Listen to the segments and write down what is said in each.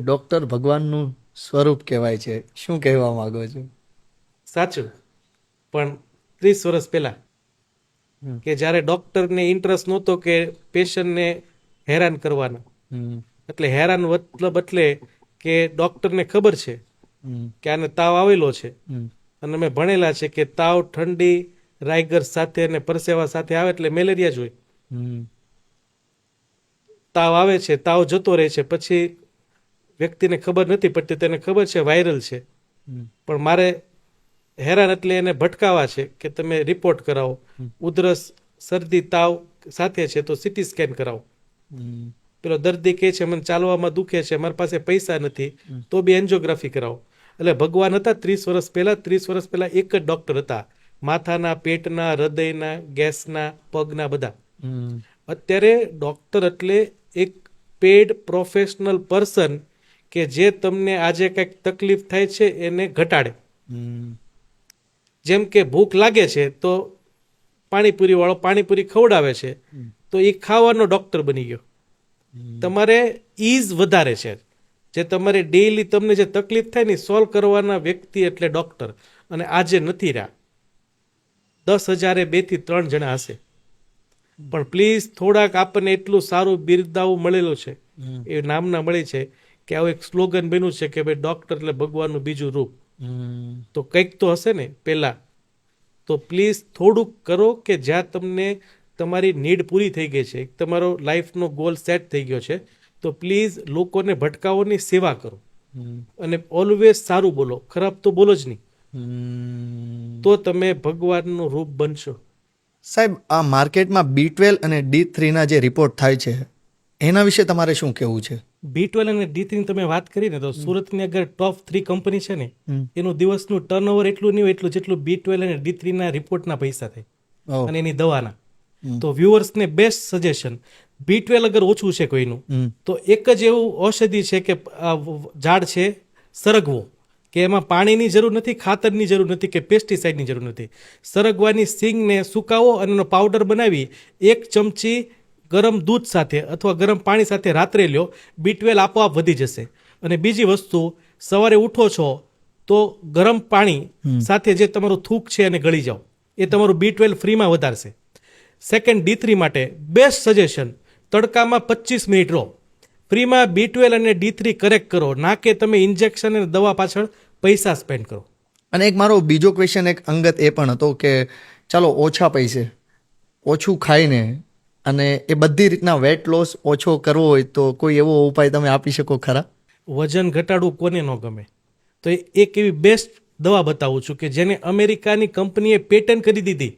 Doctor ભગવાનનું સ્વરૂપ કહેવાય છે, શું કહેવા માંગો છો? સાચું, પણ 30 વર્ષ પહેલા કે જ્યારે ડોક્ટરને ઇન્ટરેસ્ટ નહોતો કે પેશન્ટને હેરાન કરવાના, એટલે હેરાન મતલબ એટલે કે ડોક્ટરને ખબર છે કે આને તાવ આવેલો છે અને અમે ભણેલા છે કે તાવ ઠંડી રાઈગર સાથે અને પરસેવા સાથે આવે એટલે મેલેરિયા જ હોય. તાવ આવે છે, તાવ જતો રહે છે, પછી વ્યક્તિને ખબર નથી પડતી, તેને ખબર છે વાયરલ છે, પણ મારે હેરાન એટલે એને ભટકાવા છે કે તમે રિપોર્ટ કરાવો, ઉધરસ શરદી તાવ સાથે છે તો સીટી સ્કેન કરાવો. પેલો દર્દી કહે છે મને ચાલવામાં દુખે છે, મારી પાસે પૈસા નથી, તો બી એન્જિયોગ્રાફી કરાવો. એટલે ભગવાન હતા 30 વર્ષ પહેલા એક જ ડોક્ટર હતા, માથાના, પેટના, હૃદયના, ગેસના, પગના, બધા. અત્યારે ડોક્ટર એટલે એક પેડ પ્રોફેશનલ પર્સન કે જે તમને આજે કંઈક તકલીફ થાય છે એને ઘટાડે. જેમ કે ભૂખ લાગે છે તો પાણીપુરી વાળો પાણીપુરી ખવડાવે છે તો એ ખાવાનો ડોક્ટર બની ગયો. તમારે ઈઝ વધારે છે, જે તમારે ડેઈલી તમને જે તકલીફ થાય ને સોલ્વ કરવાના વ્યક્તિ એટલે ડોક્ટર. અને આજે નથી રહ્યા, 10,000 2 થી 3 જણા હશે, પણ પ્લીઝ થોડાક આપણને એટલું સારું બિરદાવું મળેલું છે, એ નામના મળી છે કે આવું એક સ્લોગન બન્યું છે કે ભાઈ ડોક્ટર એટલે ભગવાનનું બીજું રૂપ. તો કંઈક તો હશે ને પહેલા, તો પ્લીઝ થોડુંક કરો કે જ્યાં તમને તમારી નીડ પૂરી થઈ ગઈ છે, તમારો લાઈફનો ગોલ સેટ થઈ ગયો છે, તો પ્લીઝ લોકોને ભટકાવોની સેવા કરો અને ઓલવેઝ સારું બોલો, ખરાબ તો બોલો જ નહીં, તો તમે ભગવાનનું રૂપ બનશો. સાહેબ, આ માર્કેટમાં B12 અને D3 ના જે રિપોર્ટ થાય છે એના વિશે તમારે શું કહેવું છે? B12 અને D3 ની તમે વાત કરી ને, તો સુરતની અગર ટોપ 3 કંપની છે ને, એનું દિવસનું ટર્નઓવર એટલું નહીં હોય એટલું જેટલું B12 અને D3 ના રિપોર્ટના પૈસા થાય અને એની દવાના. તો વ્યુઅર્સને બેસ્ટ સજેશન, B12 અગર ઓછું છે કોઈનું, તો એક જ એવું ઔષધિ છે કે ઝાડ છે સરગવો, કે એમાં પાણીની જરૂર નથી, ખાતરની જરૂર નથી કે પેસ્ટિસાઇડની જરૂર નથી. સરગવાની સિંગને સુકાવો અને એનો પાવડર બનાવી 1 ચમચી ગરમ દૂધ સાથે અથવા ગરમ પાણી સાથે રાત્રે લ્યો, B12 આપોઆપ વધી જશે. અને બીજી વસ્તુ, સવારે ઉઠો છો તો ગરમ પાણી સાથે જે તમારું થૂક છે એને ગળી જાઓ, એ તમારું B12 ફ્રીમાં વધારશે. સેકન્ડ, D3 માટે બેસ્ટ સજેશન, તડકામાં 25 મિનિટ રહો, ફ્રીમાં B12 અને D3 કરેક્ટ કરો, ના કે તમે ઇન્જેક્શન અને દવા પાછળ પૈસા સ્પેન્ડ કરો. અને એક મારો બીજો ક્વેશ્ચન એક અંગત એ પણ હતો કે ચાલો ઓછા પૈસે ઓછું ખાઈને અને એ બધી રીતના વેટ લોસ ઓછો કરવો હોય તો કોઈ એવો ઉપાય તમે આપી શકો ખરા? વજન ઘટાડવું કોને ન ગમે, તો એક એવી બેસ્ટ દવા બતાવું છું કે જેને અમેરિકાની કંપનીએ પેટન્ટ કરી દીધી.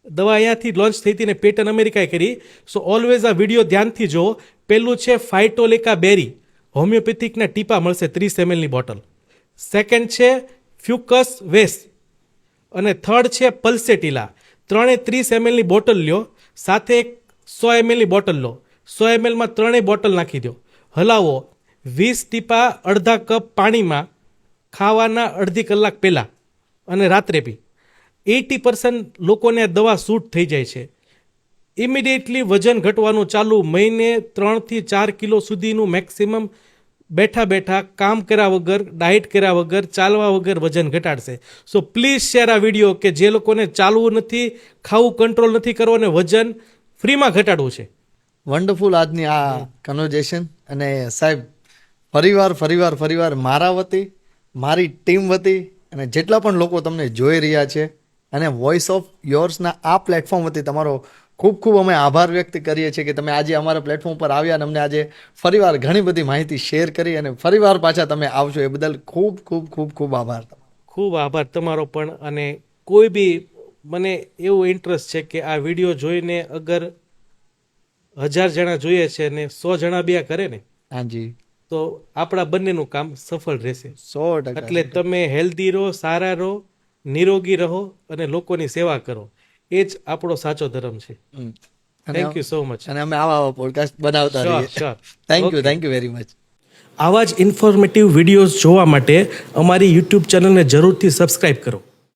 દવા અહીંયાથી લોન્ચ થઈ હતી ને પેટન્ટ અમેરિકાએ કરી. સો ઓલવેઝ આ વિડીયો ધ્યાનથી જો. પહેલું છે ફાઇટોલેકા બેરી, હોમિયોપેથિકના ટીપા મળશે 30 ml ની બોટલ. સેકન્ડ છે ફ્યુકસ વેસ અને થર્ડ છે પલ્સેટિલા. 30 ml ની બોટલ લ્યો, સાથે એક 100 ml ની બોટલ લો, 100 ml માં 3 બોટલ નાખી દો, હલાવો, 20 ટીપા અડધા કપ પાણીમાં ખાવાના અડધી કલાક પહેલા અને રાત્રે પી. 80% લોકોને આ દવા સૂટ થઈ જાય છે. ઇમિડિયેટલી વજન ઘટવાનું ચાલુ, મહિને 3 થી 4 કિલો સુધીનું મેક્સિમમ બેઠા બેઠા કામ કર્યા વગર, ડાયટ કર્યા વગર, ચાલવા વગર વજન ઘટાડશે. સો પ્લીઝ શેર આ વિડીયો કે જે લોકોને ચાલવું નથી, ખાવું કંટ્રોલ નથી કરવો અને વજન ફ્રીમાં ઘટાડવું છે. વન્ડરફુલ આજની આ કન્વર્ઝેશન. અને સાહેબ, ફરીવાર મારા વતી, મારી ટીમ વતી અને જેટલા પણ લોકો તમને જોઈ રહ્યા છે અને વોઇસ ઓફ યોર્સના આ પ્લેટફોર્મ વતી તમારો ખૂબ અમે આભાર વ્યક્ત કરીએ છીએ કે તમે આજે અમારા પ્લેટફોર્મ પર આવ્યા અને અમને આજે ફરીવાર ઘણી બધી માહિતી શેર કરી અને ફરીવાર પાછા તમે આવશો, એ બદલ ખૂબ આભાર. ખૂબ આભાર તમારો પણ. અને કોઈ બી મને એવું ઇન્ટરેસ્ટ છે કે આ વિડીયો જોઈને અગર 1000 જણા જોઈએ છે અને 100 જણા બી આ કરે ને, હાજી, તો આપણા બંનેનું કામ સફળ રહેશે. 100%. એટલે તમે હેલ્ધી રહો, સારા રહો, નિરોગી રહો અને લોકોની સેવા કરો, એ જ આપણો સાચો ધર્મ છે. Thank you so much. અને અમે આવા પોડકાસ્ટ બનાવતા રહીએ. Thank you very much. આવા જ ઇન્ફોર્મેટિવ વિડીયોઝ જોવા માટે અમારી યુટ્યુબ ચેનલને જરૂરથી સબસ્ક્રાઇબ કરો.